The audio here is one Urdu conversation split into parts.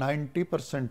90%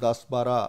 10-12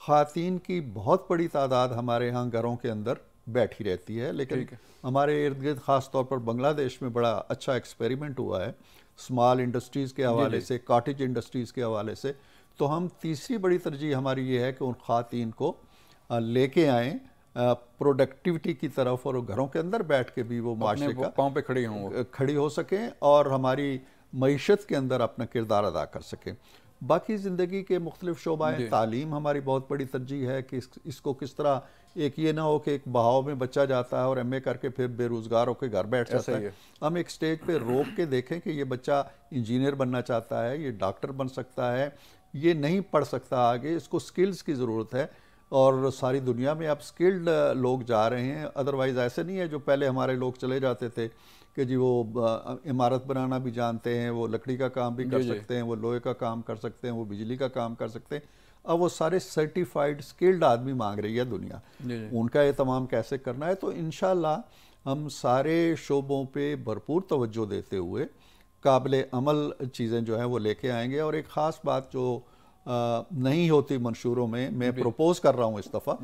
خواتین کی بہت بڑی تعداد ہمارے ہاں گھروں کے اندر بیٹھی رہتی ہے، لیکن ہمارے ارد گرد خاص طور پر بنگلہ دیش میں بڑا اچھا ایکسپیریمنٹ ہوا ہے اسمال انڈسٹریز کے حوالے سے، کاٹیج انڈسٹریز کے حوالے سے. تو ہم تیسری بڑی ترجیح ہماری یہ ہے کہ ان خواتین کو لے کے آئیں پروڈکٹیوٹی کی طرف، اور گھروں کے اندر بیٹھ کے بھی وہ معاشرے کا پاؤں پہ کھڑی ہو سکیں اور ہماری معیشت کے اندر اپنا کردار ادا کر سکیں. باقی زندگی کے مختلف شعبہ ہیں. تعلیم ہماری بہت بڑی ترجیح ہے کہ اس کو کس طرح ایک یہ نہ ہو کہ ایک بہاؤ میں بچہ جاتا ہے اور ایم اے کر کے پھر بے روزگار ہو کے گھر بیٹھ جاتا ہے. ہم ایک سٹیج پہ روک کے دیکھیں کہ یہ بچہ انجینئر بننا چاہتا ہے، یہ ڈاکٹر بن سکتا ہے، یہ نہیں پڑھ سکتا آگے، اس کو سکلز کی ضرورت ہے. اور ساری دنیا میں اب سکلڈ لوگ جا رہے ہیں. ادروائز ایسے نہیں ہے جو پہلے ہمارے لوگ چلے جاتے تھے کہ جی وہ عمارت بنانا بھی جانتے ہیں، وہ لکڑی کا کام بھی کر سکتے ہیں، وہ لوہے کا کام کر سکتے ہیں، وہ بجلی کا کام کر سکتے ہیں. اب وہ سارے سرٹیفائیڈ سکلڈ آدمی مانگ رہی ہے دنیا. ان کا اہتمام کیسے کرنا ہے؟ تو انشاءاللہ ہم سارے شعبوں پہ بھرپور توجہ دیتے ہوئے قابل عمل چیزیں جو ہیں وہ لے کے آئیں گے. اور ایک خاص بات جو نہیں ہوتی منشوروں میں پروپوز کر رہا ہوں اس دفعہ،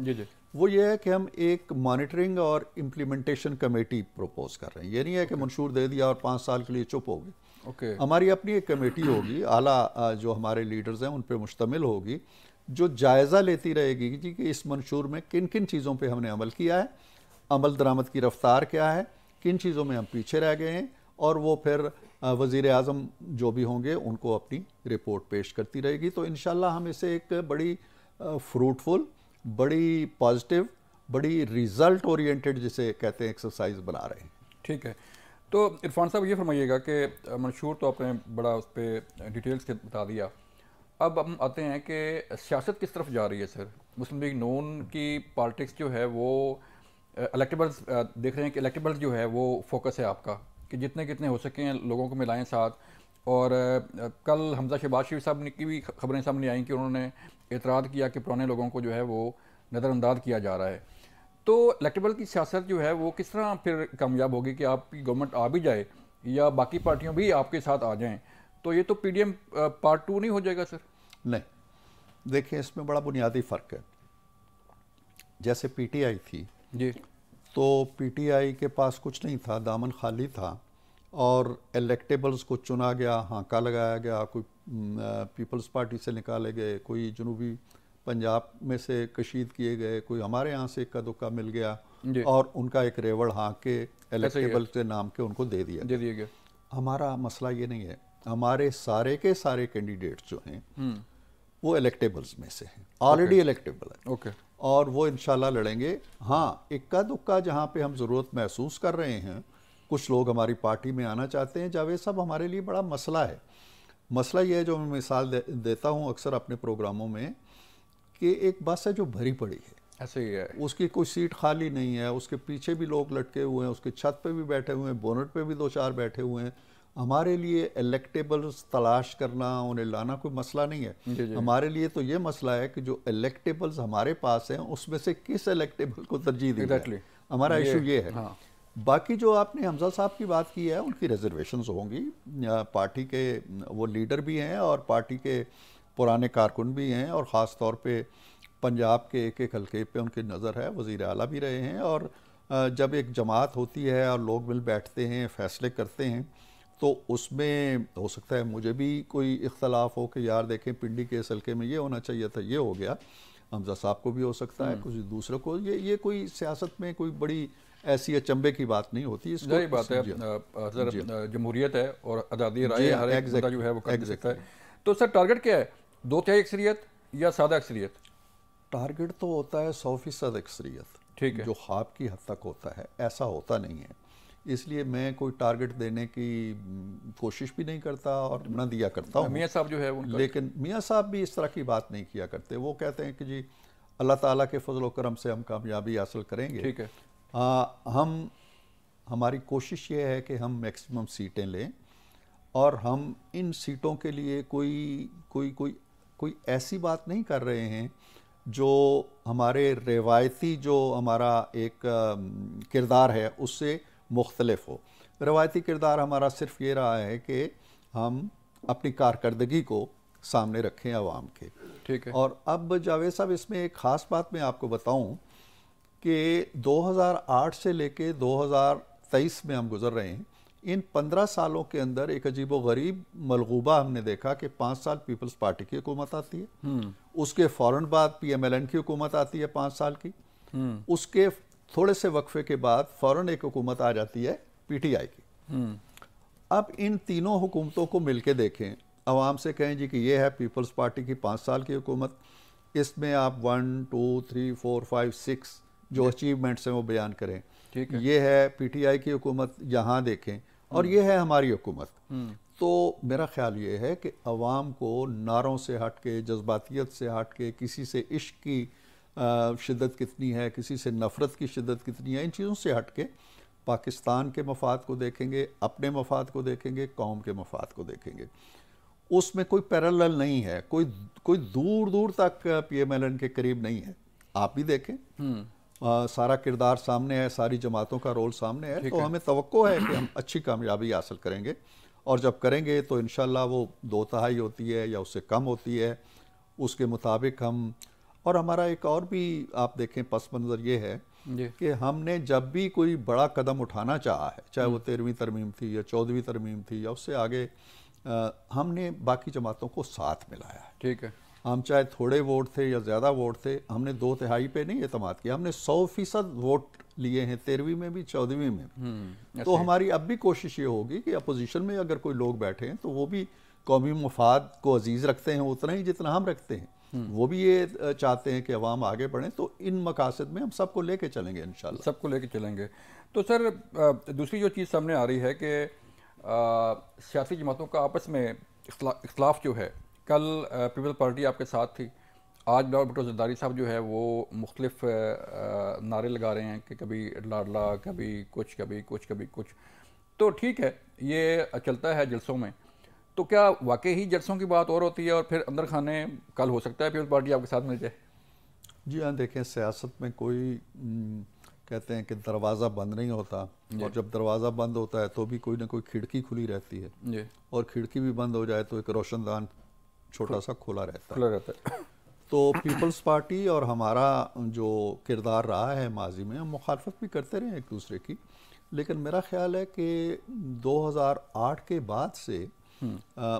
وہ یہ ہے کہ ہم ایک مانیٹرنگ اور امپلیمنٹیشن کمیٹی پروپوز کر رہے ہیں. یہ نہیں ہے کہ منشور دے دیا اور 5 سال کے لیے چپ ہو گئی. ہماری اپنی ایک کمیٹی ہوگی، اعلیٰ جو ہمارے لیڈرز ہیں ان پہ مشتمل ہوگی، جو جائزہ لیتی رہے گی جی کہ اس منشور میں کن کن چیزوں پہ ہم نے عمل کیا ہے، عمل درآمد کی رفتار کیا ہے، کن چیزوں میں ہم پیچھے رہ گئے ہیں، اور وہ پھر وزیر اعظم جو بھی ہوں گے ان کو اپنی رپورٹ پیش کرتی رہے گی. تو انشاءاللہ ہم اسے ایک بڑی فروٹفل، بڑی پازیٹیو، بڑی ریزلٹ اورینٹڈ جسے کہتے ہیں ایکسرسائز بنا رہے ہیں. ٹھیک ہے. تو عرفان صاحب یہ فرمائیے گا کہ منشور تو آپ نے بڑا اس پہ ڈیٹیلز کے بتا دیا. اب ہم آتے ہیں کہ سیاست کس طرف جا رہی ہے سر. مسلم لیگ نون کی پالیٹکس جو ہے وہ الیکٹیبلز دیکھ رہے ہیں کہ الیکٹیبلز جو ہے وہ فوکس ہے آپ کا کہ جتنے کتنے ہو سکیں لوگوں کو ملائیں ساتھ. اور کل حمزہ شہباز شریف صاحب کی بھی خبریں سامنے آئیں کہ انہوں نے اعتراض کیا کہ پرانے لوگوں کو جو ہے وہ نظر انداز کیا جا رہا ہے. تو الیکٹیبل کی سیاست جو ہے وہ کس طرح پھر کامیاب ہوگی کہ آپ کی گورنمنٹ آ بھی جائے یا باقی پارٹیوں بھی آپ کے ساتھ آ جائیں؟ تو یہ تو پی ڈی ایم پارٹ 2 نہیں ہو جائے گا سر؟ نہیں، دیکھیں اس میں بڑا بنیادی فرق ہے. جیسے پی ٹی آئی تھی جی، تو پی ٹی آئی کے پاس کچھ نہیں تھا، دامن خالی تھا، اور الیکٹیبلز کو چنا گیا، ہانکا لگایا گیا، کوئی پیپلز پارٹی سے نکالے گئے، کوئی جنوبی پنجاب میں سے کشید کیے گئے، کوئی ہمارے ہاں سے اکا دکا مل گیا، اور ان کا ایک ریوڑ ہانک کے الیکٹیبل کے نام کے ان کو دے دیا گیا. ہمارا مسئلہ یہ نہیں ہے. ہمارے سارے کے سارے کینڈیڈیٹس جو ہیں وہ الیکٹیبلز میں سے ہیں، آلریڈی الیکٹیبل ہے، اور وہ انشاءاللہ لڑیں گے. ہاں، اکا دکا جہاں پہ ہم ضرورت محسوس کر رہے ہیں، کچھ لوگ ہماری پارٹی میں آنا چاہتے ہیں، جاوید صاحب ہمارے لیے بڑا مسئلہ ہے. مسئلہ یہ ہے جو میں مثال دیتا ہوں اکثر اپنے پروگراموں میں، کہ ایک بس ہے جو بھری پڑی ہے، ایسے ہی ہے، اس کی کوئی سیٹ خالی نہیں ہے، اس کے پیچھے بھی لوگ لٹکے ہوئے ہیں، اس کے چھت پہ بھی بیٹھے ہوئے ہیں، بونٹ پہ بھی 2-4 بیٹھے ہوئے ہیں. ہمارے لیے الیکٹیبلز تلاش کرنا، انہیں لانا کوئی مسئلہ نہیں ہے. ہمارے لیے تو یہ مسئلہ ہے کہ جو الیکٹیبلز ہمارے پاس ہیں اس میں سے کس الیکٹیبل کو ترجیح دی جائے. ہمارا ایشو یہ ہے. باقی جو آپ نے حمزہ صاحب کی بات کی ہے ان کی ریزرویشنز ہوں گی. پارٹی کے وہ لیڈر بھی ہیں اور پارٹی کے پرانے کارکن بھی ہیں، اور خاص طور پہ پنجاب کے ایک ایک حلقے پہ ان کی نظر ہے. وزیر اعلیٰ بھی رہے ہیں، اور جب ایک جماعت ہوتی ہے اور لوگ مل بیٹھتے ہیں، فیصلے کرتے ہیں، تو اس میں ہو سکتا ہے مجھے بھی کوئی اختلاف ہو کہ یار دیکھیں پنڈی کے اس حلقے میں یہ ہونا چاہیے تھا، یہ ہو گیا. حمزہ صاحب کو بھی ہو سکتا ہے، کچھ دوسروں کو. یہ کوئی سیاست میں کوئی بڑی ایسی اچنبے کی بات نہیں ہوتی. ظاہر بات ہے، جمہوریت ہے اور آزادی رائے ہر ایک بندہ جو ہے وہ کر سکتا ہے. تو سر ٹارگٹ کیا ہے؟ 2/3 اکثریت یا سادہ اکثریت؟ ٹارگٹ تو ہوتا ہے 100% اکثریت، ٹھیک ہے، جو خواب کی حد تک ہوتا ہے. ایسا ہوتا نہیں ہے، اس لیے میں کوئی ٹارگٹ دینے کی کوشش بھی نہیں کرتا اور نہ دیا کرتا ہوں. میاں صاحب جو ہے لیکن میاں صاحب بھی اس طرح کی بات نہیں کیا کرتے. وہ کہتے ہیں کہ جی اللہ تعالیٰ کے فضل و کرم سے ہم کامیابی حاصل کریں گے. ٹھیک ہے، ہماری کوشش یہ ہے کہ ہم میکسیمم سیٹیں لیں، اور ہم ان سیٹوں کے لیے کوئی ایسی بات نہیں کر رہے ہیں جو ہمارے روایتی جو ہمارا ایک کردار ہے اس سے مختلف ہو. روایتی کردار ہمارا صرف یہ رہا ہے کہ ہم اپنی کارکردگی کو سامنے رکھیں عوام کے. ٹھیک ہے. اور اب جاوید صاحب اس میں ایک خاص بات میں آپ کو بتاؤں کہ 2008 سے لے کے 2023 میں ہم گزر رہے ہیں. ان 15 سالوں کے اندر ایک عجیب و غریب ملغوبہ ہم نے دیکھا کہ 5 سال پیپلز پارٹی کی حکومت آتی ہے, اس کے فوراً بعد پی ایم ایل این کی حکومت آتی ہے 5 سال کی, اس کے تھوڑے سے وقفے کے بعد فوراً ایک حکومت آ جاتی ہے پی ٹی آئی کی. اب ان تینوں حکومتوں کو مل کے دیکھیں, عوام سے کہیں جی کہ یہ ہے پیپلز پارٹی کی 5 سال کی حکومت, اس میں آپ 1 2 3 4 5 6 جو اچیومنٹس ہیں وہ بیان کریں. یہ ہے پی ٹی آئی کی حکومت, یہاں دیکھیں, اور یہ ہے ہماری حکومت. تو میرا خیال یہ ہے کہ عوام کو نعروں سے ہٹ کے, جذباتیت سے ہٹ کے, کسی سے عشق کی شدت کتنی ہے, کسی سے نفرت کی شدت کتنی ہے, ان چیزوں سے ہٹ کے پاکستان کے مفاد کو دیکھیں گے, اپنے مفاد کو دیکھیں گے, قوم کے مفاد کو دیکھیں گے. اس میں کوئی پیرالل نہیں ہے, کوئی دور دور تک پی ایم ایل این کے قریب نہیں ہے. آپ بھی دیکھیں, سارا کردار سامنے ہے, ساری جماعتوں کا رول سامنے ہے. تو ہمیں توقع ہے کہ ہم اچھی کامیابی حاصل کریں گے, اور جب کریں گے تو انشاءاللہ وہ 2/3 ہوتی ہے یا اس سے کم ہوتی ہے, اس کے مطابق ہم. اور ہمارا ایک اور بھی آپ دیکھیں پس منظر یہ ہے کہ ہم نے جب بھی کوئی بڑا قدم اٹھانا چاہا ہے, چاہے وہ 13ویں ترمیم تھی یا 14ویں ترمیم تھی یا اس سے آگے, ہم نے باقی جماعتوں کو ساتھ ملایا ہے. ٹھیک ہے. ہم چاہے تھوڑے ووٹ تھے یا زیادہ ووٹ تھے, ہم نے 2/3 پہ نہیں اعتماد کیا, ہم نے 100% ووٹ لیے ہیں 13ویں میں بھی 14ویں میں بھی. تو ہماری اب بھی کوشش یہ ہوگی کہ اپوزیشن میں اگر کوئی لوگ بیٹھے ہیں تو وہ بھی قومی مفاد کو عزیز رکھتے ہیں اتنا ہی جتنا ہم رکھتے ہیں, وہ بھی یہ چاہتے ہیں کہ عوام آگے بڑھیں. تو ان مقاصد میں ہم سب کو لے کے چلیں گے انشاءاللہ. سب کو لے کے چلیں گے. تو سر دوسری جو چیز سامنے آ رہی ہے کہ سیاسی جماعتوں کا آپس میں اختلاف جو ہے, کل پیپل پارٹی آپ کے ساتھ تھی, آج بلاول بھٹو زرداری صاحب جو ہے وہ مختلف نعرے لگا رہے ہیں کہ کبھی لاڈلا, کبھی کچھ, کبھی کچھ, کبھی کچھ. تو ٹھیک ہے, یہ چلتا ہے جلسوں میں. تو کیا واقعی ہی جلسوں کی بات اور ہوتی ہے اور پھر اندر خانے کل ہو سکتا ہے پیپل پارٹی آپ کے ساتھ مل جائے؟ جی ہاں, دیکھیں سیاست میں کوئی کہتے ہیں کہ دروازہ بند نہیں ہوتا, اور جب دروازہ بند ہوتا ہے تو بھی کوئی نہ کوئی کھڑکی کھلی رہتی ہے, اور کھڑکی بھی بند ہو جائے تو ایک روشن دان چھوٹا سا کھلا رہتا ہے. تو پیپلز پارٹی اور ہمارا جو کردار رہا ہے ماضی میں, ہم مخالفت بھی کرتے رہے ایک دوسرے کی, لیکن میرا خیال ہے کہ 2008 کے بعد سے,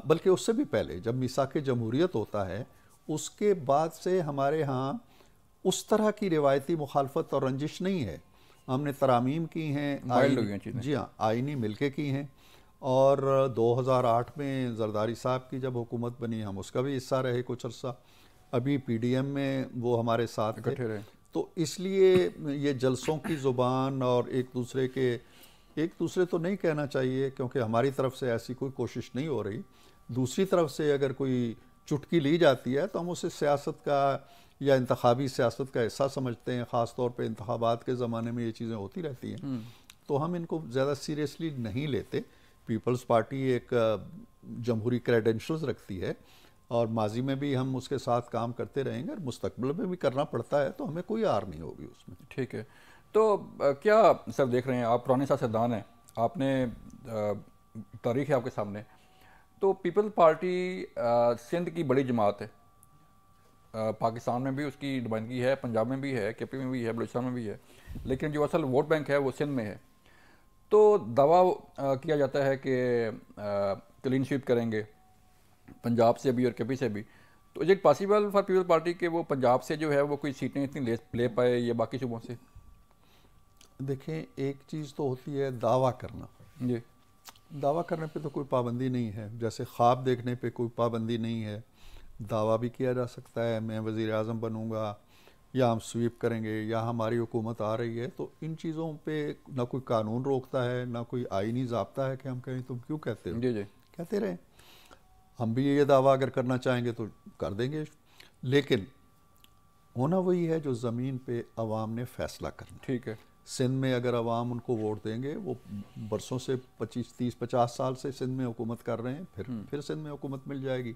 بلکہ اس سے بھی پہلے جب میثاق جمہوریت ہوتا ہے, اس کے بعد سے ہمارے ہاں اس طرح کی روایتی مخالفت اور رنجش نہیں ہے. ہم نے ترامیم کی ہیں, جی ہاں, آئینی ملکے کی ہیں, اور 2008 میں زرداری صاحب کی جب حکومت بنی ہم اس کا بھی حصہ رہے کچھ عرصہ, ابھی پی ڈی ایم میں وہ ہمارے ساتھ تھے. تو اس لیے یہ جلسوں کی زبان اور ایک دوسرے تو نہیں کہنا چاہیے, کیونکہ ہماری طرف سے ایسی کوئی کوشش نہیں ہو رہی. دوسری طرف سے اگر کوئی چٹکی لی جاتی ہے تو ہم اسے سیاست کا یا انتخابی سیاست کا حصہ سمجھتے ہیں, خاص طور پہ انتخابات کے زمانے میں یہ چیزیں ہوتی رہتی ہیں, تو ہم ان کو زیادہ سیریسلی نہیں لیتے. پیپلز پارٹی ایک جمہوری کریڈینشلز رکھتی ہے, اور ماضی میں بھی ہم اس کے ساتھ کام کرتے رہیں گے, اور مستقبل میں بھی کرنا پڑتا ہے, تو ہمیں کوئی آر نہیں ہوگی اس میں. ٹھیک ہے. تو کیا سر دیکھ رہے ہیں, آپ پرانے سیاستدان ہیں, آپ نے تاریخ ہے آپ کے سامنے, تو پیپل پارٹی سندھ کی بڑی جماعت ہے, پاکستان میں بھی اس کی نمائندگی ہے, پنجاب میں بھی ہے, کے پی میں بھی ہے, بلوچستان میں بھی ہے, لیکن جو اصل ووٹ بینک ہے وہ سندھ میں ہے. تو دعویٰ کیا جاتا ہے کہ کلین سویپ کریں گے پنجاب سے بھی اور کے پی سے بھی. تو is it possible for people party کہ وہ پنجاب سے جو ہے وہ کوئی سیٹیں اتنی لے پائے یا باقی صوبوں سے؟ دیکھیں, ایک چیز تو ہوتی ہے دعویٰ کرنا. جی, دعویٰ کرنے پہ تو کوئی پابندی نہیں ہے, جیسے خواب دیکھنے پہ کوئی پابندی نہیں ہے. دعویٰ بھی کیا جا سکتا ہے, میں وزیر اعظم بنوں گا, یا ہم سویپ کریں گے, یا ہماری حکومت آ رہی ہے. تو ان چیزوں پہ نہ کوئی قانون روکتا ہے, نہ کوئی آئینی ضابطہ ہے کہ ہم کہیں تم کیوں کہتے ہو. جی کہتے رہیں, ہم بھی یہ دعویٰ اگر کرنا چاہیں گے تو کر دیں گے, لیکن ہونا وہی ہے جو زمین پہ عوام نے فیصلہ کرنا. ٹھیک ہے. سندھ میں اگر عوام ان کو ووٹ دیں گے, وہ برسوں سے 25-30-50 سال سے سندھ میں حکومت کر رہے ہیں, پھر سندھ میں حکومت مل جائے گی.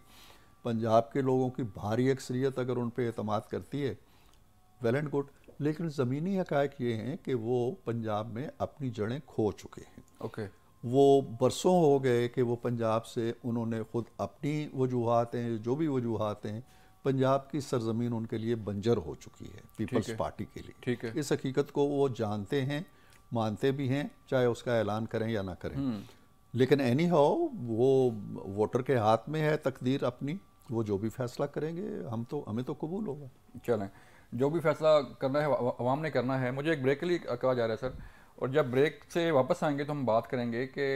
پنجاب کے لوگوں کی بھاری اکثریت اگر ان پہ اعتماد کرتی ہے, ویل اینڈ گڈ, لیکن زمینی حقائق یہ ہیں کہ وہ پنجاب میں اپنی جڑیں کھو چکے ہیں. اوکے. وہ برسوں ہو گئے کہ وہ پنجاب سے انہوں نے خود اپنی وجوہات ہیں، جو بھی وجوہات ہیں، پنجاب کی سرزمین ان کے لیے بنجر ہو چکی ہے پیپلز پارٹی کے لیے۔ ٹھیک ہے، اس حقیقت کو وہ جانتے ہیں، مانتے بھی ہیں، چاہے اس کا اعلان کریں یا نہ کریں، لیکن اینی ہاؤ وہ ووٹر کے ہاتھ میں ہے تقدیر اپنی، وہ جو بھی فیصلہ کریں گے ہمیں تو قبول ہوگا۔ چلیں جو بھی فیصلہ کرنا ہے عوام نے کرنا ہے۔ مجھے ایک بریک کے لیے کہا جا رہا ہے سر، اور جب بریک سے واپس آئیں گے تو ہم بات کریں گے کہ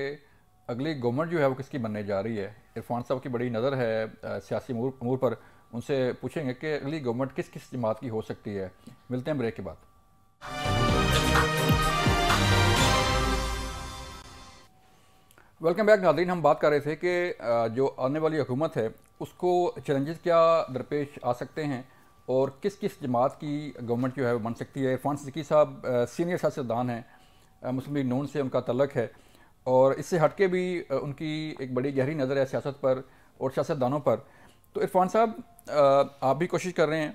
اگلی گورنمنٹ جو ہے وہ کس کی بننے جا رہی ہے۔ عرفان صاحب کی بڑی نظر ہے سیاسی امور پر، ان سے پوچھیں گے کہ اگلی گورنمنٹ کس کس جماعت کی ہو سکتی ہے۔ ملتے ہیں بریک کے بعد۔ ویلکم بیک ناظرین، ہم بات کر رہے تھے کہ جو آنے والی حکومت ہے اس کو چیلنجز کیا درپیش آ سکتے ہیں اور کس کس جماعت کی گورنمنٹ جو ہے وہ بن سکتی ہے۔ عرفان صدیقی صاحب سینئر سیاستدان ہیں، مسلم لیگ نون سے ان کا تعلق ہے، اور اس سے ہٹ کے بھی ان کی ایک بڑی گہری نظر ہے سیاست پر اور سیاستدانوں پر۔ تو عرفان صاحب آپ بھی کوشش کر رہے ہیں،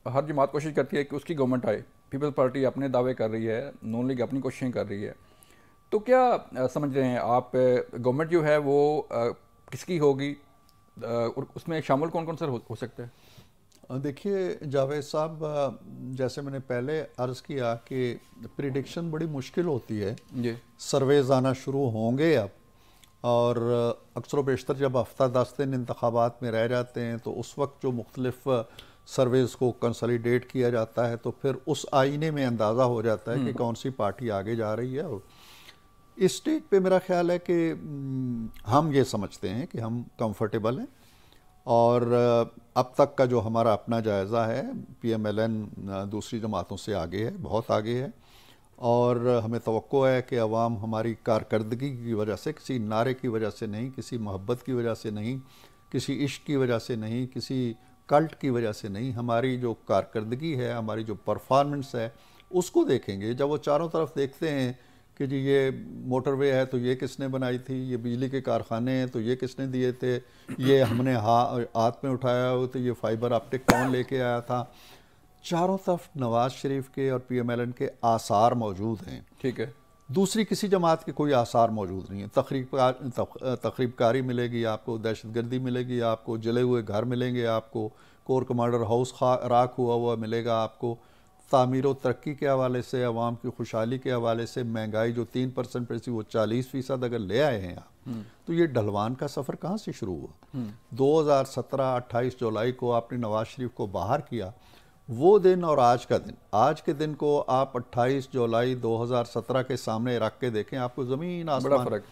ہر جماعت کوشش کرتی ہے کہ اس کی گورنمنٹ آئے، پیپل پارٹی اپنے دعوے کر رہی ہے، نون لیگ اپنی کوششیں کر رہی ہے، تو کیا سمجھ رہے ہیں آپ گورنمنٹ جو ہے وہ کس کی ہوگی اور اس میں شامل کون کون سر ہو سکتے ہیں؟ دیکھیے جاوید صاحب، جیسے میں نے پہلے عرض کیا کہ پریڈکشن بڑی مشکل ہوتی ہے، جی سرویز آنا شروع ہوں گے اب، اور اکثر و بیشتر جب ہفتہ 10 دن انتخابات میں رہ جاتے ہیں تو اس وقت جو مختلف سرویز کو کنسالیڈیٹ کیا جاتا ہے تو پھر اس آئینے میں اندازہ ہو جاتا ہے کہ کون سی پارٹی آگے جا رہی ہے۔ اور اس سٹیج پہ میرا خیال ہے کہ ہم یہ سمجھتے ہیں کہ ہم کمفرٹیبل ہیں، اور اب تک کا جو ہمارا اپنا جائزہ ہے، پی ایم ایل این دوسری جماعتوں سے آگے ہے، بہت آگے ہے، اور ہمیں توقع ہے کہ عوام ہماری کارکردگی کی وجہ سے، کسی نعرے کی وجہ سے نہیں، کسی محبت کی وجہ سے نہیں، کسی عشق کی وجہ سے نہیں، کسی کلٹ کی وجہ سے نہیں، ہماری جو کارکردگی ہے، ہماری جو پرفارمنس ہے، اس کو دیکھیں گے۔ جب وہ چاروں طرف دیکھتے ہیں کہ جی یہ موٹر وے ہے تو یہ کس نے بنائی تھی، یہ بجلی کے کارخانے ہیں تو یہ کس نے دیے تھے، یہ ہم نے ہاتھ میں اٹھایا ہو تو یہ فائبر آپٹک کون لے کے آیا تھا، چاروں طرف نواز شریف کے اور پی ایم ایل این کے آثار موجود ہیں۔ ٹھیک ہے، دوسری کسی جماعت کے کوئی آثار موجود نہیں ہیں۔ تخریب کاری ملے گی آپ کو، دہشت گردی ملے گی آپ کو، جلے ہوئے گھر ملیں گے آپ کو، کور کمانڈر ہاؤس راکھ ہوا ملے گا آپ کو، تعمیر و ترقی کے حوالے سے، عوام کی خوشحالی کے حوالے سے، مہنگائی جو 3% پہ تھی وہ 40% اگر لے آئے ہیں آپ، تو یہ ڈھلوان کا سفر کہاں سے شروع ہوا؟ 2017 28 جولائی کو آپ نے نواز شریف کو باہر کیا، وہ دن اور آج کے دن کو آپ 28 جولائی 2017 کے سامنے رکھ کے دیکھیں، آپ کو زمین بڑا آسمان۔ فرق۔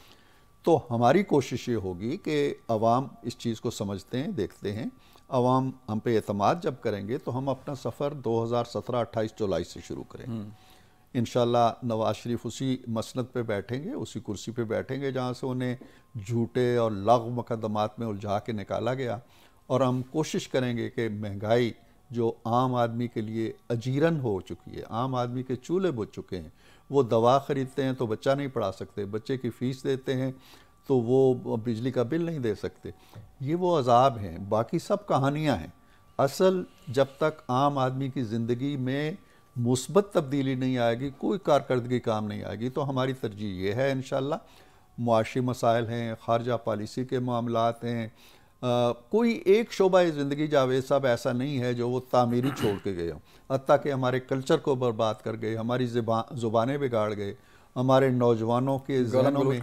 تو ہماری کوشش یہ ہوگی کہ عوام اس چیز کو سمجھتے ہیں، دیکھتے ہیں، عوام ہم پہ اعتماد جب کریں گے تو ہم اپنا سفر 2017 28 جولائی سے شروع کریں گے۔ انشاءاللہ نواز شریف اسی مسند پہ بیٹھیں گے، اسی کرسی پہ بیٹھیں گے جہاں سے انہیں جھوٹے اور لغو مقدمات میں الجھا کے نکالا گیا، اور ہم کوشش کریں گے کہ مہنگائی جو عام آدمی کے لیے اجیرن ہو چکی ہے، عام آدمی کے چولہے بجھ چکے ہیں، وہ دوا خریدتے ہیں تو بچہ نہیں پڑھا سکتے، بچے کی فیس دیتے ہیں تو وہ بجلی کا بل نہیں دے سکتے، یہ وہ عذاب ہیں، باقی سب کہانیاں ہیں۔ اصل جب تک عام آدمی کی زندگی میں مثبت تبدیلی نہیں آئے گی، کوئی کارکردگی کام نہیں آئے گی، تو ہماری ترجیح یہ ہے انشاءاللہ۔ معاشی مسائل ہیں، خارجہ پالیسی کے معاملات ہیں، کوئی ایک شعبہ زندگی جاوید صاحب ایسا نہیں ہے جو وہ تعمیری چھوڑ کے گئے ہوں، حتیٰ کہ ہمارے کلچر کو برباد کر گئے، ہماری زبانیں بگاڑ گئے، ہمارے نوجوانوں کے ذہنوں میں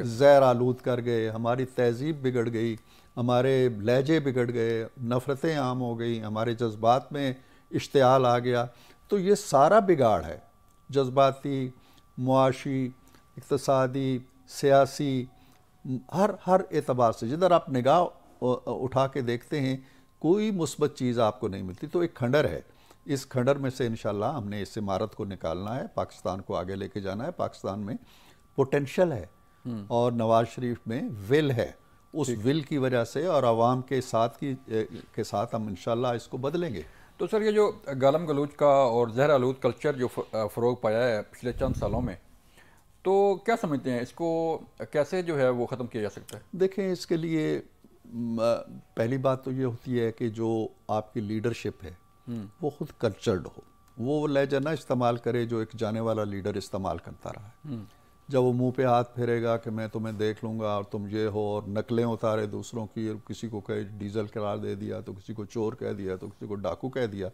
زہر آلود کر گئے، ہماری تہذیب بگڑ گئی، ہمارے لہجے بگڑ گئے، نفرتیں عام ہو گئی، ہمارے جذبات میں اشتعال آ گیا۔ تو یہ سارا بگاڑ ہے، جذباتی، معاشی، اقتصادی، سیاسی، ہر اعتبار سے جدھر آپ نگاہ اٹھا کے دیکھتے ہیں کوئی مثبت چیز آپ کو نہیں ملتی۔ تو ایک کھنڈر ہے، اس کھنڈر میں سے انشاءاللہ ہم نے اس عمارت کو نکالنا ہے، پاکستان کو آگے لے کے جانا ہے۔ پاکستان میں پوٹینشل ہے اور نواز شریف میں ول ہے، اس ول کی وجہ سے اور عوام کے ساتھ ہم انشاءاللہ اس کو بدلیں گے۔ تو سر یہ جو گالم گلوچ کا اور زہر آلود کلچر جو فروغ پایا ہے پچھلے چند سالوں میں، تو کیا سمجھتے ہیں اس کو کیسے جو ہے وہ ختم کیا جا سکتا ہے؟ دیکھیں، اس کے لیے پہلی بات تو یہ ہوتی ہے کہ جو آپ کی لیڈرشپ ہے وہ خود کلچرڈ ہو، وہ لہجہ نہ استعمال کرے جو ایک جانے والا لیڈر استعمال کرتا رہا ہے۔ جب وہ منہ پہ ہاتھ پھیرے گا کہ میں تمہیں دیکھ لوں گا اور تم یہ ہو، اور نقلیں اتارے دوسروں کی، اور کسی کو کہے ڈیزل قرار دے دیا، تو کسی کو چور کہہ دیا، تو کسی کو ڈاکو کہہ دیا،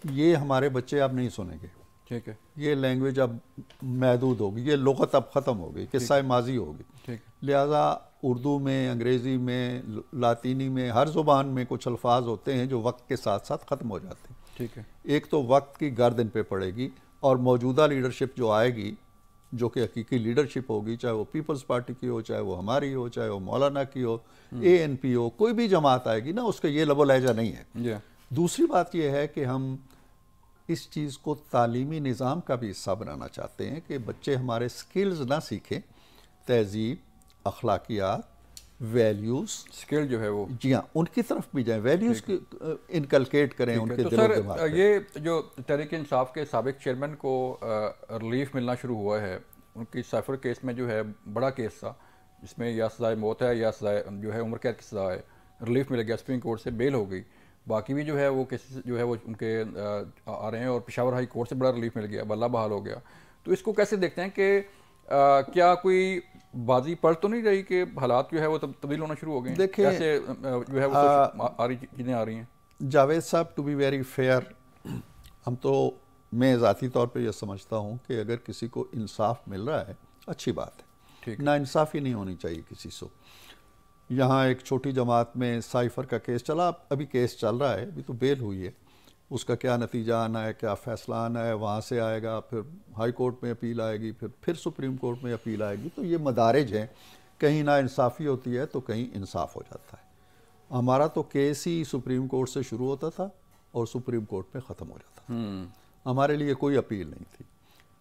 یہ ہمارے بچے اب نہیں سنیں گے. ٹھیک ہے. یہ لینگویج اب محدود ہوگی، یہ لغت اب ختم ہوگی، قصہ ماضی ہوگی. لہٰذا اردو میں، انگریزی میں، لاطینی میں، ہر زبان میں کچھ الفاظ ہوتے ہیں جو وقت کے ساتھ ساتھ ختم ہو جاتے ہیں. ٹھیک ہے. ایک تو وقت کی گردن پہ پڑے گی، اور موجودہ لیڈرشپ جو آئے گی، جو کہ حقیقی لیڈرشپ ہوگی، چاہے وہ پیپلز پارٹی کی ہو، چاہے وہ ہماری ہو، چاہے وہ مولانا کی ہو، اے این پی ہو، کوئی بھی جماعت آئے گی نا، اس کا یہ لب و لہجہ نہیں ہے. دوسری بات یہ ہے کہ ہم اس چیز کو تعلیمی نظام کا بھی حصہ بنانا چاہتے ہیں کہ بچے ہمارے سکلز نہ سیکھیں، تہذیب، اخلاقیات، ویلیوز، اسکل جو ہے وہ، جی ہاں، ان کی طرف بھی جائیں، ویلیوز انکلکیٹ کریں ان کے دل و دماغ میں. یہ جو تحریک انصاف کے سابق چیئرمین کو ریلیف ملنا شروع ہوا ہے، ان کی سائفر کیس میں جو ہے بڑا کیس تھا جس میں یا سزائے موت ہے یا سزائے جو ہے عمر قید کی سزا ہے، ریلیف مل گیا، سپریم کورٹ سے بیل ہو گئی. باقی بھی جو ہے وہ کیسز جو ہے وہ ان کے آ رہے ہیں، اور پشاور ہائی کورٹ سے بڑا ریلیف مل گیا، بلہ بحال ہو گیا. تو اس کو کیسے دیکھتے ہیں کہ کیا کوئی بازی پلٹ تو نہیں رہی کہ حالات جو ہے وہ تبدیل ہونا شروع ہو گئے ہیں؟ دیکھیں کیسے جو ہے وہ چیزیں آ رہی ہیں؟ جاوید صاحب، ٹو بی ویری فیئر، میں ذاتی طور پہ یہ سمجھتا ہوں کہ اگر کسی کو انصاف مل رہا ہے اچھی بات ہے، نا انصافی نہیں ہونی چاہیے کسی سے. یہاں ایک چھوٹی جماعت میں سائفر کا کیس چلا، ابھی کیس چل رہا ہے، ابھی تو بیل ہوئی ہے، اس کا کیا نتیجہ آنا ہے، کیا فیصلہ آنا ہے، وہاں سے آئے گا، پھر ہائی کورٹ میں اپیل آئے گی، پھر سپریم کورٹ میں اپیل آئے گی. تو یہ مدارج ہیں، کہیں نا انصافی ہوتی ہے تو کہیں انصاف ہو جاتا ہے. ہمارا تو کیس ہی سپریم کورٹ سے شروع ہوتا تھا اور سپریم کورٹ میں ختم ہو جاتا تھا. ہمارے لیے کوئی اپیل نہیں تھی.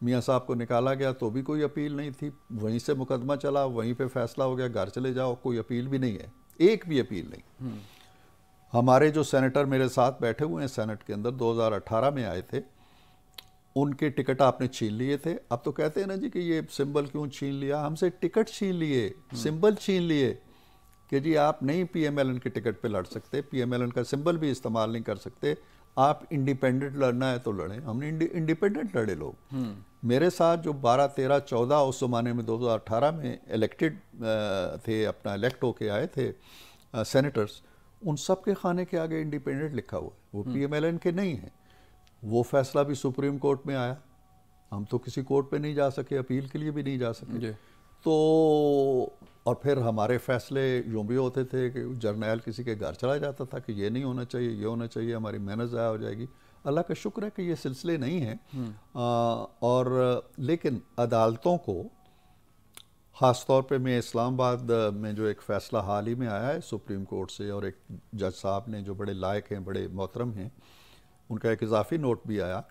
میاں صاحب کو نکالا گیا تو بھی کوئی اپیل نہیں تھی، وہیں سے مقدمہ چلا، وہیں پہ فیصلہ ہو گیا، گھر چلے جاؤ، کوئی اپیل بھی نہیں ہے، ایک بھی اپیل نہیں. ہمارے جو سینیٹر میرے ساتھ بیٹھے ہوئے ہیں سینٹ کے اندر، 2018 میں آئے تھے، ان کے ٹکٹ آپ نے چھین لیے تھے. اب تو کہتے ہیں نا جی کہ یہ سمبل کیوں چھین لیا، ہم سے ٹکٹ چھین لیے، سمبل چھین لیے کہ جی آپ نہیں پی ایم ایل این کے ٹکٹ پہ لڑ سکتے، پی ایم ایل این کا سمبل بھی استعمال نہیں کر سکتے، آپ انڈیپینڈنٹ لڑنا ہے تو لڑیں. ہم نے انڈیپینڈنٹ لڑے لوگ. میرے ساتھ جو 12، 13، 14 اس زمانے میں 2018 میں الیکٹڈ تھے، اپنا الیکٹ ہو کے آئے تھے سینیٹرز، ان سب کے خانے کے آگے انڈیپینڈنٹ لکھا ہوا ہے، وہ پی ایم ایل این کے نہیں ہیں. وہ فیصلہ بھی سپریم کورٹ میں آیا، ہم تو کسی کورٹ پہ نہیں جا سکے، اپیل کے لیے بھی نہیں جا سکے. تو اور پھر ہمارے فیصلے یوں بھی ہوتے تھے کہ جرنیل کسی کے گھر چلا جاتا تھا کہ یہ نہیں ہونا چاہیے، یہ ہونا چاہیے، ہماری محنت ضائع ہو جائے گی. اللہ کا شکر ہے کہ یہ سلسلے نہیں ہیں. اور لیکن عدالتوں کو، خاص طور پہ میں اسلام آباد میں جو ایک فیصلہ حال ہی میں آیا ہے سپریم کورٹ سے، اور ایک جج صاحب نے جو بڑے لائق ہیں، بڑے محترم ہیں، ان کا ایک اضافی نوٹ بھی آیا،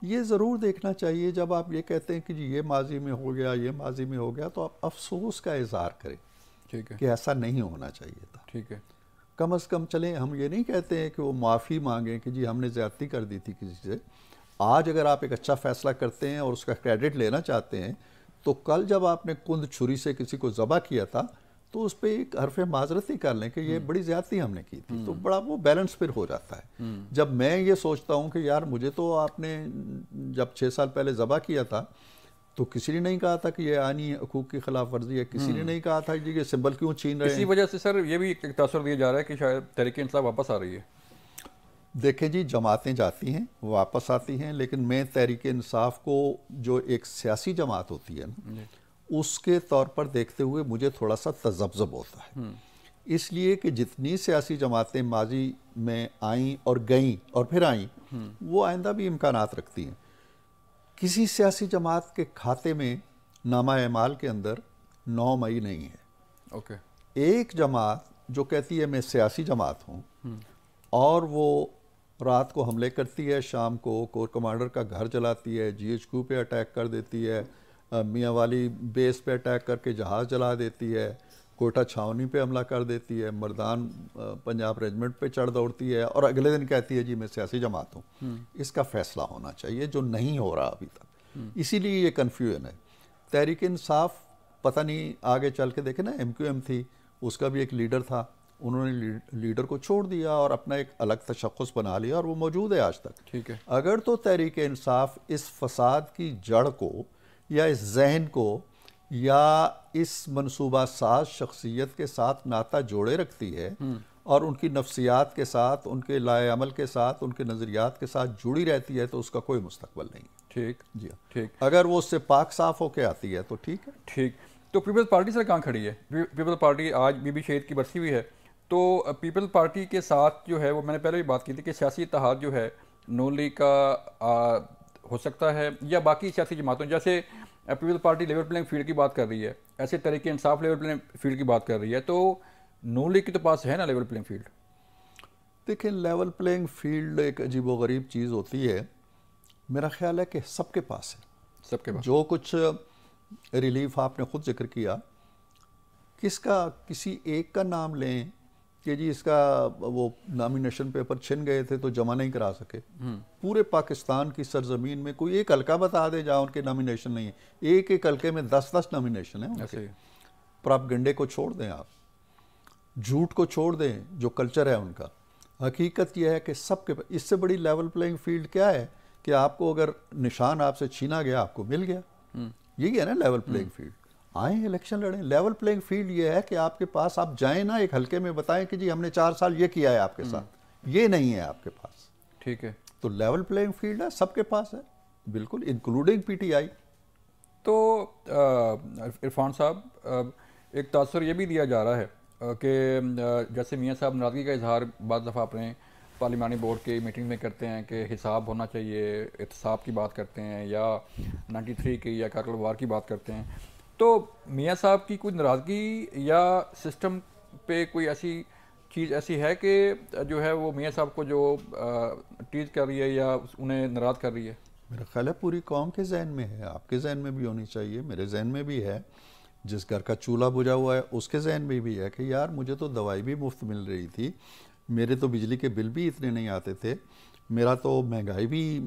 یہ ضرور دیکھنا چاہیے جب آپ یہ کہتے ہیں کہ جی یہ ماضی میں ہو گیا، یہ ماضی میں ہو گیا، تو آپ افسوس کا اظہار کریں کہ ایسا نہیں ہونا چاہیے تھا. ٹھیک ہے. کم از کم چلیں، ہم یہ نہیں کہتے ہیں کہ وہ معافی مانگیں کہ جی ہم نے زیادتی کر دی تھی کسی سے. آج اگر آپ ایک اچھا فیصلہ کرتے ہیں اور اس کا کریڈٹ لینا چاہتے ہیں، تو کل جب آپ نے کند چھری سے کسی کو ذبح کیا تھا تو اس پہ ایک حرف معذرت ہی کر لیں کہ یہ بڑی زیادتی ہم نے کی تھی، تو بڑا وہ بیلنس پھر ہو جاتا ہے. جب میں یہ سوچتا ہوں کہ یار مجھے تو آپ نے جب 6 سال پہلے ذبح کیا تھا تو کسی نے نہیں کہا تھا کہ یہ آئینی حقوق کی خلاف ورزی ہے، کسی نے نہیں کہا تھا کہ یہ سمبل کیوں چھین رہے ہیں. اسی وجہ سے سر یہ بھی ایک تاثر دیا جا رہا ہے کہ شاید تحریک انصاف واپس آ رہی ہے. دیکھیں جی، جماعتیں جاتی ہیں، واپس آتی ہیں، لیکن میں تحریک انصاف کو جو ایک سیاسی جماعت ہوتی ہے نا، اس کے طور پر دیکھتے ہوئے مجھے تھوڑا سا تذبذب ہوتا ہے. اس لیے کہ جتنی سیاسی جماعتیں ماضی میں آئیں اور گئیں اور پھر آئیں، وہ آئندہ بھی امکانات رکھتی ہیں. کسی سیاسی جماعت کے کھاتے میں نامہ اعمال کے اندر 9 مئی نہیں ہے. ایک جماعت جو کہتی ہے میں سیاسی جماعت ہوں، اور وہ رات کو حملے کرتی ہے، شام کو کور کمانڈر کا گھر جلاتی ہے، جی ایچ کیو پہ اٹیک کر دیتی ہے، میاں والی بیس پہ اٹیک کر کے جہاز جلا دیتی ہے، کوئٹہ چھاونی پہ حملہ کر دیتی ہے، مردان پنجاب ریجمنٹ پہ چڑھ دوڑتی ہے، اور اگلے دن کہتی ہے جی میں سیاسی جماعت ہوں. اس کا فیصلہ ہونا چاہیے جو نہیں ہو رہا ابھی تک. اسی لیے یہ کنفیوژن ہے. تحریک انصاف پتہ نہیں آگے چل کے دیکھیں نا، ایم کیو ایم تھی، اس کا بھی ایک لیڈر تھا، انہوں نے لیڈر کو چھوڑ دیا اور اپنا ایک الگ تشخص بنا لیا، اور وہ موجود ہے آج تک. ٹھیک ہے. اگر تو تحریک انصاف اس فساد کی جڑ کو یا اس ذہن کو یا اس منصوبہ ساز شخصیت کے ساتھ ناطہ جوڑے رکھتی ہے اور ان کی نفسیات کے ساتھ، ان کے لائے عمل کے ساتھ، ان کے نظریات کے ساتھ جڑی رہتی ہے تو اس کا کوئی مستقبل نہیں. ٹھیک جی ٹھیک. اگر وہ اس سے پاک صاف ہو کے آتی ہے تو ٹھیک ہے. ٹھیک. تو پیپلز پارٹی سر کہاں کھڑی ہے؟ پیپلز پارٹی آج بی بی شہید کی برسی بھی ہے، تو پیپلز پارٹی کے ساتھ جو ہے وہ میں نے پہلے بھی بات کی تھی کہ سیاسی اتحاد جو ہے نون لیگ کا ہو سکتا ہے یا باقی سیاسی جماعتوں، جیسے Peoples Party level playing field کی بات کر رہی ہے، ایسے Tehreek Insaf level playing field کی بات کر رہی ہے، تو نون لیگ کے تو پاس ہے نا لیول پلینگ فیلڈ؟ دیکھیں لیول پلینگ فیلڈ ایک عجیب و غریب چیز ہوتی ہے. میرا خیال ہے کہ سب کے پاس ہے. سب کے پاس جو کچھ ریلیف آپ نے خود ذکر کیا، کس کا کسی ایک کا نام لیں کہ جی اس کا وہ نامینیشن پیپر چھن گئے تھے تو جمع نہیں کرا سکے. پورے پاکستان کی سرزمین میں کوئی ایک حلقہ بتا دے جہاں ان کے نامینیشن نہیں ہے. ایک ایک حلقے میں 10 نامینیشن ہیں ان کے. پراپگنڈے کو چھوڑ دیں، آپ جھوٹ کو چھوڑ دیں جو کلچر ہے ان کا. حقیقت یہ ہے کہ سب کے اس سے بڑی لیول پلینگ فیلڈ کیا ہے کہ آپ کو اگر نشان آپ سے چھینا گیا آپ کو مل گیا. یہی ہے نا لیول پلینگ فیلڈ. آئیں الیکشن لڑیں. لیول پلینگ فیلڈ یہ ہے کہ آپ کے پاس آپ جائیں نا ایک حلقے میں بتائیں کہ جی ہم نے 4 سال یہ کیا ہے آپ کے ساتھ، یہ نہیں ہے آپ کے پاس. ٹھیک ہے. تو لیول پلینگ فیلڈ ہے، سب کے پاس ہے بالکل، انکلوڈنگ پی ٹی آئی. تو عرفان صاحب ایک تاثر یہ بھی دیا جا رہا ہے کہ جیسے میاں صاحب ناراضگی کا اظہار بعض دفعہ اپنے پارلیمانی بورڈ کی میٹنگ میں کرتے ہیں کہ حساب ہونا چاہیے، احتساب کی بات کرتے ہیں، یا 93 کی یا کارگل وار کی بات کرتے ہیں، تو میاں صاحب کی کوئی ناراضگی یا سسٹم پہ کوئی ایسی چیز ایسی ہے کہ جو ہے وہ میاں صاحب کو جو ٹیز کر رہی ہے یا انہیں ناراض کر رہی ہے؟ میرا خیال ہے پوری قوم کے ذہن میں ہے، آپ کے ذہن میں بھی ہونی چاہیے، میرے ذہن میں بھی ہے، جس گھر کا چولہا بجھا ہوا ہے اس کے ذہن میں بھی ہے کہ یار مجھے تو دوائی بھی مفت مل رہی تھی، میرے تو بجلی کے بل بھی اتنے نہیں آتے تھے، میرا تو مہنگائی بھی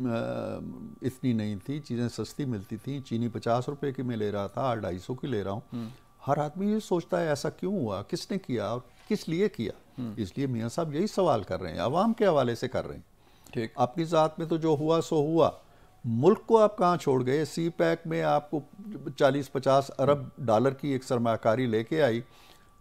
اتنی نہیں تھی، چیزیں سستی ملتی تھیں، چینی 50 روپے کی میں لے رہا تھا، 250 کی لے رہا ہوں. ہر آدمی یہ سوچتا ہے ایسا کیوں ہوا، کس نے کیا اور کس لیے کیا. اس لیے میاں صاحب یہی سوال کر رہے ہیں، عوام کے حوالے سے کر رہے ہیں. ٹھیک. اپنی ذات میں تو جو ہوا سو ہوا. ملک کو آپ کہاں چھوڑ گئے؟ سی پیک میں آپ کو 40-50 ارب ڈالر کی ایک سرمایہ کاری لے کے آئی،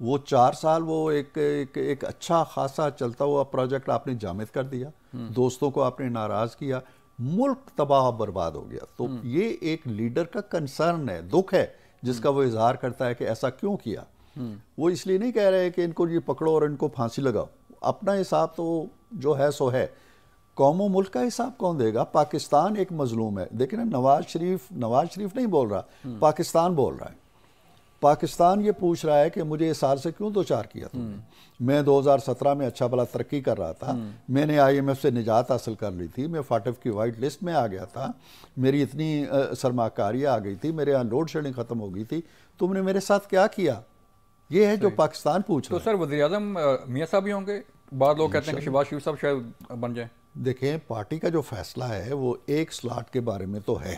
وہ 4 سال وہ ایک اچھا خاصا چلتا ہوا پروجیکٹ آپ نے جامد کر دیا، دوستوں کو آپ نے ناراض کیا، ملک تباہ برباد ہو گیا. تو یہ ایک لیڈر کا کنسرن ہے، دکھ ہے جس کا وہ اظہار کرتا ہے کہ ایسا کیوں کیا. وہ اس لیے نہیں کہہ رہے کہ ان کو یہ پکڑو اور ان کو پھانسی لگاؤ، اپنا حساب تو جو ہے سو ہے. قوم و ملک کا حساب کون دے گا؟ پاکستان ایک مظلوم ہے. دیکھیں نا، نواز شریف نہیں بول رہا، پاکستان بول رہا ہے. پاکستان یہ پوچھ رہا ہے کہ مجھے اس سال سے کیوں 2-4 کیا تم نے؟ میں 2017 میں اچھا بھلا ترقی کر رہا تھا، میں نے IMF سے نجات حاصل کر لی تھی، میں فاٹف کی وائٹ لسٹ میں آ گیا تھا، میری اتنی سرمایہ کاری آ گئی تھی، میرے یہاں لوڈ شیڈنگ ختم ہو گئی تھی، تم نے میرے ساتھ کیا کیا؟ یہ ہے جو پاکستان پوچھ رہا ہے. تو سر وزیر اعظم میاں صاحب ہی ہوں گے؟ بعض لوگ کہتے ہیں کہ شہباز شریف صاحب شاید بن جائیں. دیکھیں پارٹی کا جو فیصلہ ہے وہ ایک سلاٹ کے بارے میں تو ہے.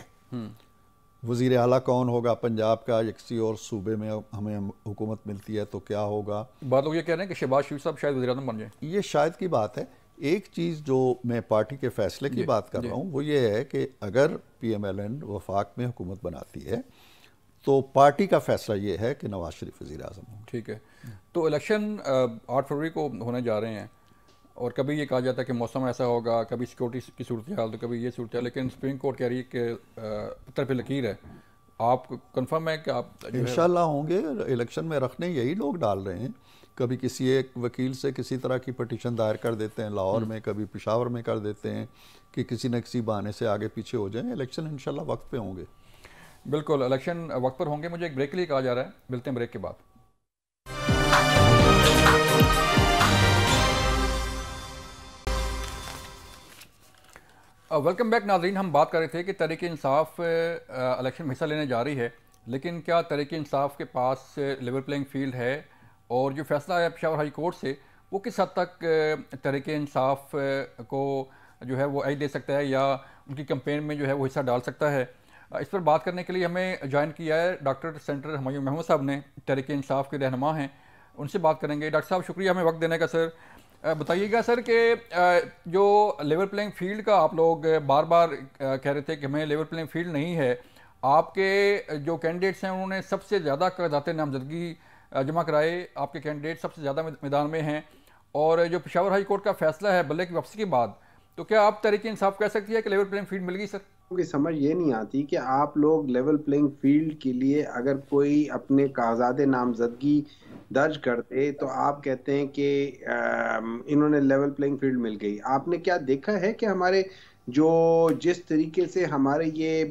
وزیر اعلیٰ کون ہوگا پنجاب کا، کسی اور صوبے میں ہمیں حکومت ملتی ہے تو کیا ہوگا. بعض لوگ یہ کہہ رہے ہیں کہ شہباز شریف صاحب شاید وزیر اعظم بن جائیں. یہ شاید کی بات ہے. ایک چیز جو میں پارٹی کے فیصلے کی بات کر رہا ہوں وہ یہ ہے کہ اگر PMLN وفاق میں حکومت بناتی ہے تو پارٹی کا فیصلہ یہ ہے کہ نواز شریف وزیر اعظم ہوں. ٹھیک ہے. تو الیکشن 8 فروری کو ہونے جا رہے ہیں، اور کبھی یہ کہا جاتا ہے کہ موسم ایسا ہوگا، کبھی سیکورٹی کی صورتحال، تو کبھی یہ صورتحال، لیکن سپریم کورٹ کہہ رہی ہے کہ پتھر پہ لکیر ہے. آپ کنفرم ہے کہ آپ انشاءاللہ ہوں گے؟ الیکشن میں رکھنے یہی لوگ ڈال رہے ہیں. کبھی کسی ایک وکیل سے کسی طرح کی پٹیشن دائر کر دیتے ہیں لاہور میں، کبھی پشاور میں کر دیتے ہیں کہ کسی نہ کسی بہانے سے آگے پیچھے ہو جائیں. الیکشن انشاءاللہ وقت پہ ہوں گے. بالکل الیکشن وقت پر ہوں گے. مجھے ایک بریک کے لیے کہا جا رہا ہے، ملتے ہیں بریک کے بعد. ویلکم بیک ناظرین. ہم بات کر رہے تھے کہ تحریک انصاف الیکشن میں حصہ لینے جا رہی ہے، لیکن کیا تحریک انصاف کے پاس لیول پلینگ فیلڈ ہے؟ اور جو فیصلہ آیا پشاور ہائی کورٹ سے وہ کس حد تک تحریک انصاف کو جو ہے وہ ایج دے سکتا ہے یا ان کی کمپین میں جو ہے وہ حصہ ڈال سکتا ہے؟ اس پر بات کرنے کے لیے ہمیں جوائن کیا ہے ڈاکٹر سینٹر ہمایوں محمد صاحب نے، تحریک انصاف کے رہنما ہیں. ان سے بات کریں گے. ڈاکٹر صاحب شکریہ ہمیں وقت دینے کا. سر بتائیے گا سر کہ جو لیول پلینگ فیلڈ کا آپ لوگ بار بار کہہ رہے تھے کہ ہمیں لیول پلینگ فیلڈ نہیں ہے، آپ کے جو کینڈیڈیٹس ہیں انہوں نے سب سے زیادہ کاغذات نامزدگی جمع کرائے، آپ کے کینڈیڈیٹ سب سے زیادہ میدان میں ہیں، اور جو پشاور ہائی کورٹ کا فیصلہ ہے بلے کی واپسی کے بعد، تو کیا آپ تحریک انصاف کہہ سکتی ہے کہ لیول پلینگ فیلڈ مل گئی سر؟ کی سمجھ یہ نہیں آتی کہ آپ لوگ لیول پلینگ فیلڈ کے لیے اگر کوئی اپنے کاغذات نامزدگی درج کرتے تو آپ کہتے ہیں کہ انہوں نے لیول پلینگ فیلڈ مل گئی. آپ نے کیا دیکھا ہے کہ ہمارے جس طریقے سے ہمارے یہ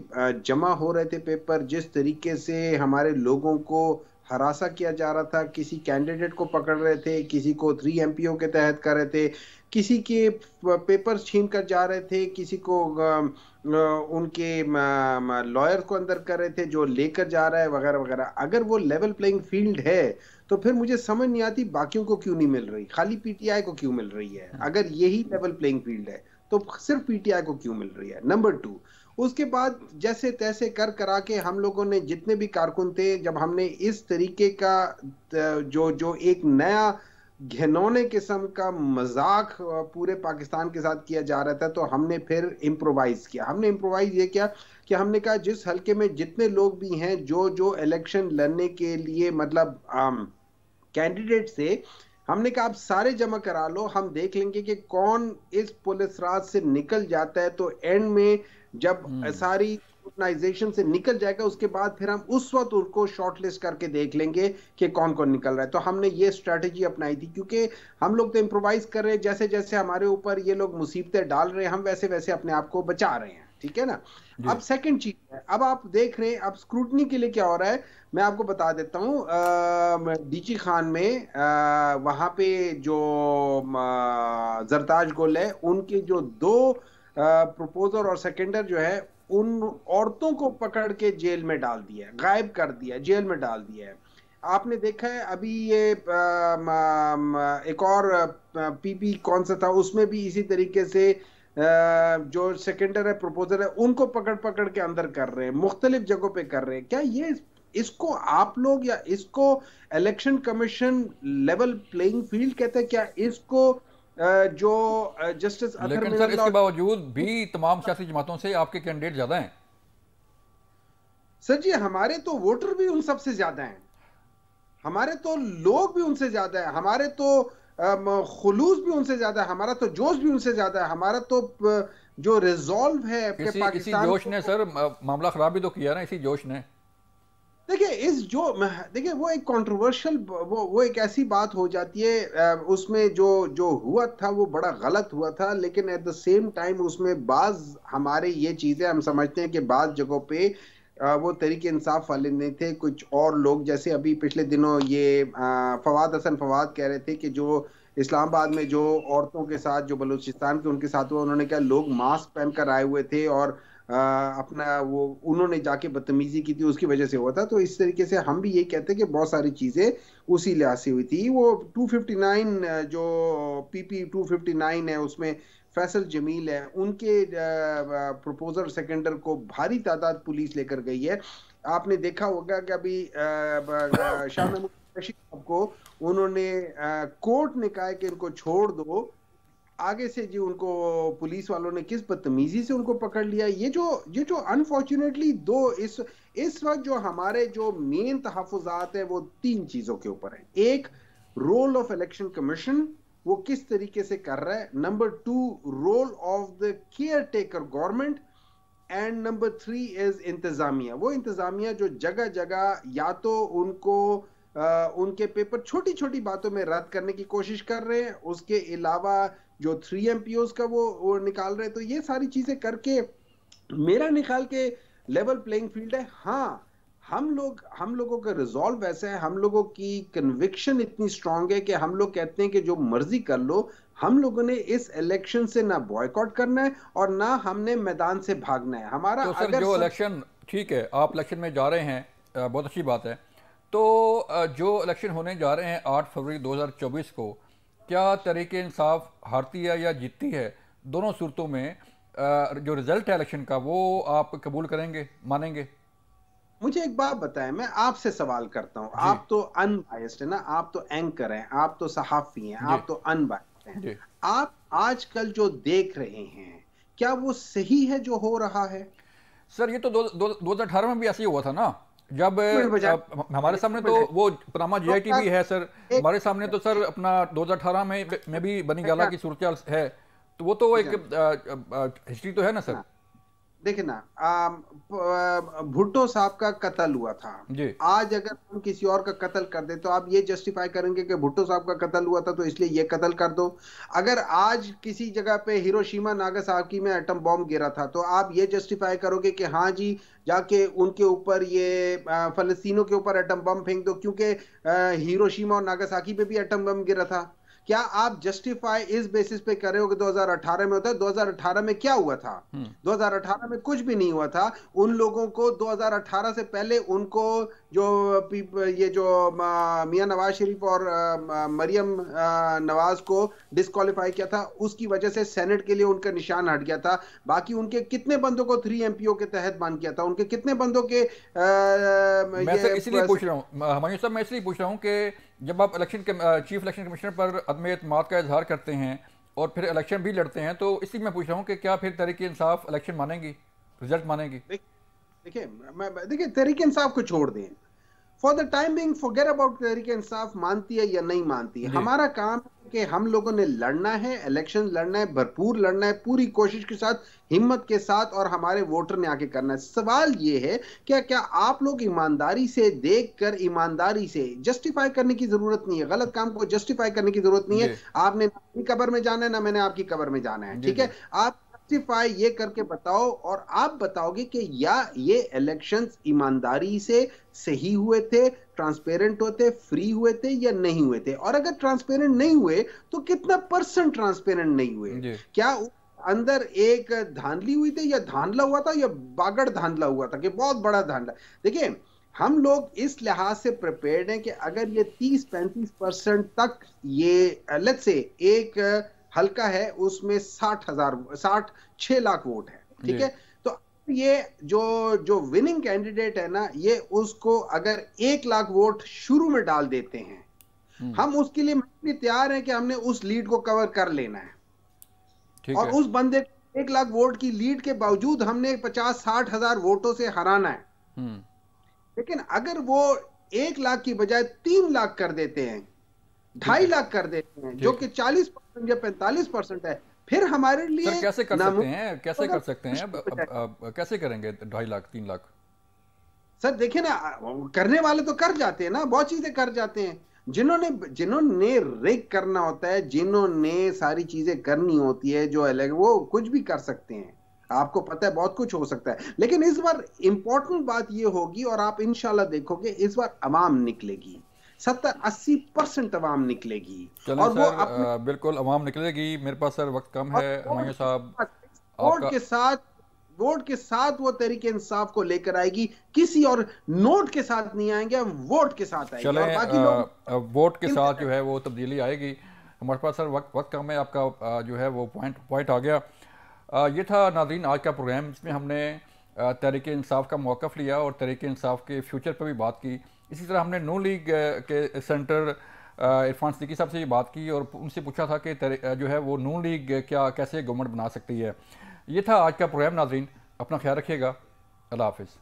جمع ہو رہے تھے پیپر، جس طریقے سے ہمارے لوگوں کو ہراساں کیا جا رہا تھا، کسی کینڈیڈیٹ کو پکڑ رہے تھے، کسی کو 3 MPO کے تحت کر رہے تھے، کسی کے پیپرز چھین کر جا رہے تھے، کسی کو ان کے لائر کو اندر کر رہے تھے جو لے کر جا رہا ہے وغیرہ وغیرہ. اگر وہ لیول پلینگ فیلڈ ہے تو پھر مجھے سمجھ نہیں آتی باقیوں کو کیوں نہیں مل رہی، خالی پی ٹی آئی کو کیوں مل رہی ہے. اگر یہی لیول پلینگ فیلڈ ہے تو صرف پی ٹی آئی کو کیوں مل رہی ہے. نمبر 2، اس کے بعد جیسے تیسے کرا کے ہم لوگوں نے جتنے بھی کارکن تھے، جب ہم نے اس طریقے کا جو ایک نیا گھنونے قسم کا مذاق پورے پاکستان کے ساتھ کیا جا رہا تھا، تو ہم نے پھر امپرووائز کیا. ہم نے امپرووائز یہ کیا کہ ہم نے کہا جس حلقے میں جتنے لوگ بھی ہیں جو الیکشن لڑنے کے لیے مطلب کینڈیڈیٹ سے، ہم نے کہا آپ سارے جمع کرا لو، ہم دیکھ لیں گے کہ کون اس پولیس راج سے نکل جاتا ہے. تو اینڈ میں جب ساری آرگنائزیشن سے نکل جائے گا، اس کے بعد پھر ہم اس وقت ان کو شارٹ لسٹ کر کے دیکھ لیں گے کہ کون کون نکل رہا ہے. تو ہم نے یہ اسٹریٹجی اپنائی تھی، کیونکہ ہم لوگ تو امپرووائز کر رہے ہیں، جیسے جیسے ہمارے اوپر یہ لوگ مصیبتیں ڈال رہے ہیں ہم ویسے ویسے اپنے آپ کو بچا رہے ہیں. ٹھیک ہے نا. اب سیکنڈ چیز ہے، اب آپ دیکھ رہے ہیں اب اسکروٹنی کے لیے کیا ہو رہا ہے. میں آپ کو بتا دیتا ہوں، ڈیچی خان میں وہاں پہ جو زرتاج گل ہے، ان کے جو 2 پروپوزر اور سیکنڈر جو ہے، ان عورتوں کو پکڑ کے جیل میں ڈال دیا ہے، غائب کر دیا ہے، جیل میں ڈال دیا ہے. آپ نے دیکھا ہے ابھی یہ ایک اور پی پی کون سا تھا، اس میں بھی اسی طریقے سے جو سیکنڈر ہے، پروپوزر ہے، ان کو پکڑ کے اندر کر رہے ہیں، مختلف جگہوں پہ کر رہے ہیں. کیا یہ اس کو آپ لوگ یا اس کو election commission level playing field کہتے ہیں؟ کیا اس کو جو جسٹس اطہر لیکن سر اس کے باوجود بھی تمام سیاسی جماعتوں سے آپ کے کینڈیڈیٹ زیادہ ہیں. سر جی، ہمارے تو ووٹر بھی ان سب سے زیادہ ہیں، ہمارے تو لوگ بھی ان سے زیادہ ہیں، ہمارے تو خلوص بھی ان سے زیادہ ہے، ہمارا تو جوش بھی ان سے زیادہ ہے، ہمارا تو جو ریزولو ہے کہ پاکستان، اسی جوش نے سر معاملہ خراب بھی تو کیا نا، اسی جوش نے. دیکھیں وہ ایک کنٹروورشل، وہ ایک ایسی بات ہو جاتی ہے، اس میں جو ہوا تھا وہ بڑا غلط ہوا تھا، لیکن ایٹ دا سیم ٹائم اس میں بعض ہمارے یہ چیزیں ہم سمجھتے ہیں کہ بعض جگہوں پہ وہ تحریک انصاف والے نہیں تھے، کچھ اور لوگ، جیسے ابھی پچھلے دنوں یہ فواد حسن فواد کہہ رہے تھے کہ جو اسلام آباد میں جو عورتوں کے ساتھ، جو بلوچستان کے ان کے ساتھ ہوا، انہوں نے کہا لوگ ماسک پہن کر آئے ہوئے تھے اور اپنا وہ انہوں نے جا کے بدتمیزی کی تھی، اس کی وجہ سے ہوا تھا. تو اس طریقے سے ہم بھی یہ کہتے ہیں کہ بہت ساری چیزیں اسی لحاظ سے ہوئی تھی. وہ 259 جو پی پی 259 ہے، اس میں فیصل جمیل ہے، ان کے پروپوزر سیکنڈر کو بھاری تعداد پولیس لے کر گئی ہے. آپ نے دیکھا ہوگا کہ ابھی شاہ محمود رشید صاحب کو انہوں نے کورٹ نے کہا کہ ان کو چھوڑ دو، آگے سے جی ان کو پولیس والوں نے کس بدتمیزی سے ان کو پکڑ لیا. یہ جو انفارچونیٹلی اس وقت جو ہمارے جو مین تحفظات ہیں وہ 3 چیزوں کے اوپر ہیں. ایک، رول آف الیکشن کمیشن، وہ کس طریقے سے کر رہا ہے. Number 2، role of the caretaker government, and number 3 is انتظامیہ. وہ انتظامیہ جو جگہ جگہ یا تو ان کو ان کے پیپر چھوٹی چھوٹی باتوں میں رد کرنے کی کوشش کر رہے ہیں، اس کے علاوہ جو 3 MPOs کا وہ نکال رہے ہیں. تو یہ ساری چیزیں کر کے میرا نکال کے لیول پلینگ فیلڈ ہے. ہاں، ہم لوگوں کا ریزولو ایسا ہے، ہم لوگوں کی کنوکشن اتنی اسٹرانگ ہے کہ ہم لوگ کہتے ہیں کہ جو مرضی کر لو، ہم لوگوں نے اس الیکشن سے نہ بوائیکاٹ کرنا ہے اور نہ ہم نے میدان سے بھاگنا ہے. ہمارا تو سر جو الیکشن، ٹھیک ہے آپ الیکشن میں جا رہے ہیں، بہت اچھی بات ہے، تو جو الیکشن ہونے جا رہے ہیں 8 فروری 2024 کو، کیا تحریک انصاف ہارتی ہے یا جیتتی ہے؟ دونوں صورتوں میں جو رزلٹ ہے الیکشن کا وہ آپ قبول کریں گے، مانیں گے؟ مجھے ایک بات بتائیں، میں آپ سے سوال کرتا ہوں. آپ تو ان بائسڈ ہے نا، آپ تو اینکر ہیں، آپ تو صحافی ہیں، آپ تو ان بائسڈ ہیں. آپ آج کل جو دیکھ رہے ہیں، کیا وہ صحیح ہے جو ہو رہا ہے؟ سر یہ تو 2018 میں بھی ایسے ہی ہوا تھا نا، جب ہمارے سامنے تو وہ پناما جی آئی ٹی بھی ہے سر، ہمارے سامنے تو سر اپنا 2018 میں بھی بنی گالا کی صورتحال ہے، تو وہ تو ایک ہسٹری تو ہے نا سر۔ دیکھیں نا، بھٹو صاحب کا قتل ہوا تھا، آج اگر ہم کسی اور کا قتل کر دیں تو آپ یہ جسٹیفائی کریں گے کہ بھٹو صاحب کا قتل ہوا تھا تو اس لیے یہ قتل کر دو۔ اگر آج کسی جگہ پہ ہیروشیما ناگاساکی میں ایٹم بم گرا تھا تو آپ یہ جسٹیفائی کرو گے کہ ہاں جی جا کے ان کے اوپر یہ فلسطینوں کے اوپر ایٹم بم پھینک دو، کیونکہ ہیروشیما اور ناگاساکی پہ بھی ایٹم بم گرا تھا۔ کیا آپ جسٹیفائی اس بیسس پہ کر رہے ہو کہ 2018 میں ہوتا ہے؟ 2018 میں کیا ہوا تھا؟ 2018 میں کچھ بھی نہیں ہوا تھا۔ ان لوگوں کو 2018 سے پہلے ان کو یہ جو میاں نواز شریف اور مریم نواز کو ڈسکوالیفائی کیا تھا، اس کی وجہ سے سینٹ کے لیے ان کا نشان ہٹ گیا تھا۔ باقی ان کے کتنے بندوں کو 3 MPO کے تحت بند کیا تھا، ان کے کتنے بندوں کے میں اس لیے پوچھ رہا ہوں ہمایوں صاحب، میں اس لیے پوچھ رہا ہوں کہ جب آپ چیف الیکشن کمشنر پر عدم اعتماد کا اظہار کرتے ہیں اور پھر الیکشن بھی لڑتے ہیں، تو اس لیے میں پوچھ رہا ہوں کہ کیا پھر تحریک انصاف الیکشن مانیں گی، رزلٹ مانیں گی؟ دیکھیں تحریک انصاف کو چھوڑ دیں، for the time being forget about Tehreek Insaf مانتی ہے یا نہیں مانتی ہے۔ ہمارا کام ہے کہ ہم لوگوں نے لڑنا ہے، الیکشن لڑنا ہے، بھرپور لڑنا ہے، پوری کوشش کے ساتھ، ہمت کے ساتھ، اور ہمارے ووٹر نے آگے کرنا ہے۔ سوال یہ ہے کیا آپ لوگ ایمانداری سے دیکھ کر ایمانداری سے جسٹیفائی کرنے کی ضرورت نہیں ہے، غلط کام کو جسٹیفائی کرنے کی ضرورت نہیں ہے۔ آپ نے اپنی قبر میں جانا ہے، نہ میں نے آپ کی قبر میں جانا ہے، ٹھیک ہے؟ آپ جسٹیفائی یہ کر کے بتاؤ، اور آپ بتاؤ گے کہ یا یہ الیکشنز ایمانداری سے صحیح ہوئے تھے، ٹرانسپیرنٹ ہوتے، فری ہوئے تھے یا نہیں ہوئے تھے، اور اگر ٹرانسپیرنٹ نہیں ہوئے تو کتنا % ٹرانسپیرنٹ نہیں ہوئے، کیا اندر ایک دھاندلی ہوئی تھی یا دھاندلا ہوا تھا یا باگڑ دھاندلا ہوا تھا کہ بہت بڑا دھاندلا۔ دیکھیں ہم لوگ اس لحاظ سے پریپیئرڈ ہیں کہ اگر یہ 30-35% تک یہ لیٹس سے ایک حلقہ ہے اس میں 6 لاکھ ووٹ ہے، ٹھیک ہے، تو یہ جو وننگ کینڈیڈیٹ ہے نا، یہ اس کو اگر 1 لاکھ ووٹ شروع میں ڈال دیتے ہیں، ہم اس کے لیے تیار ہیں کہ ہم نے اس لیڈ کو کور کر لینا ہے، اور اس بندے کو 1 لاکھ ووٹ کی لیڈ کے باوجود ہم نے 50-60 ہزار ووٹوں سے ہرانا ہے۔ لیکن اگر وہ 1 لاکھ کی بجائے 3 لاکھ کر دیتے ہیں، 2.5 لاکھ کر دیتے ہیں، جو کہ 40% یا 45% ہے، پھر ہمارے لیے کیسے کر سکتے ہیں؟ کیسے کریں گے 2.5 لاکھ 3 لاکھ؟ سر دیکھیں نا، کرنے والے تو کر جاتے ہیں نا، بہت چیزیں کر جاتے ہیں، جنہوں نے ریگ کرنا ہوتا ہے، جنہوں نے ساری چیزیں کرنی ہوتی ہے، جو وہ کچھ بھی کر سکتے ہیں، آپ کو پتہ ہے بہت کچھ ہو سکتا ہے۔ لیکن اس بار امپورٹنٹ بات یہ ہوگی، اور آپ انشاءاللہ دیکھو گے اس بار عوام نکلے گی، 70-80% عوام نکلے گی، اور وہ بالکل عوام نکلے گی۔ میرے پاس سر وقت کم ہے، ہمایوں صاحب ووٹ کے ساتھ وہ تحریک انصاف کو لے کر آئے گی، کسی اور نوٹ کے ساتھ نہیں آئیں گے، ووٹ کے ساتھ آئے گی، اور باقی لوگ ووٹ کے ساتھ جو ہے وہ تبدیلی آئے گی۔ ہمارے پاس سر وقت کم ہے، آپ کا جو ہے وہ پوائنٹ آ گیا۔ یہ تھا ناظرین آج کا پروگرام، جس میں ہم نے تحریک انصاف کا موقف لیا اور تحریک انصاف کے فیوچر پر بھی بات کی۔ اسی طرح ہم نے نون لیگ کے سینٹر عرفان صدیقی صاحب سے یہ بات کی اور ان سے پوچھا تھا کہ جو ہے وہ نون لیگ کیسے گورنمنٹ بنا سکتی ہے۔ یہ تھا آج کا پروگرام۔ ناظرین اپنا خیال رکھیے گا، اللہ حافظ۔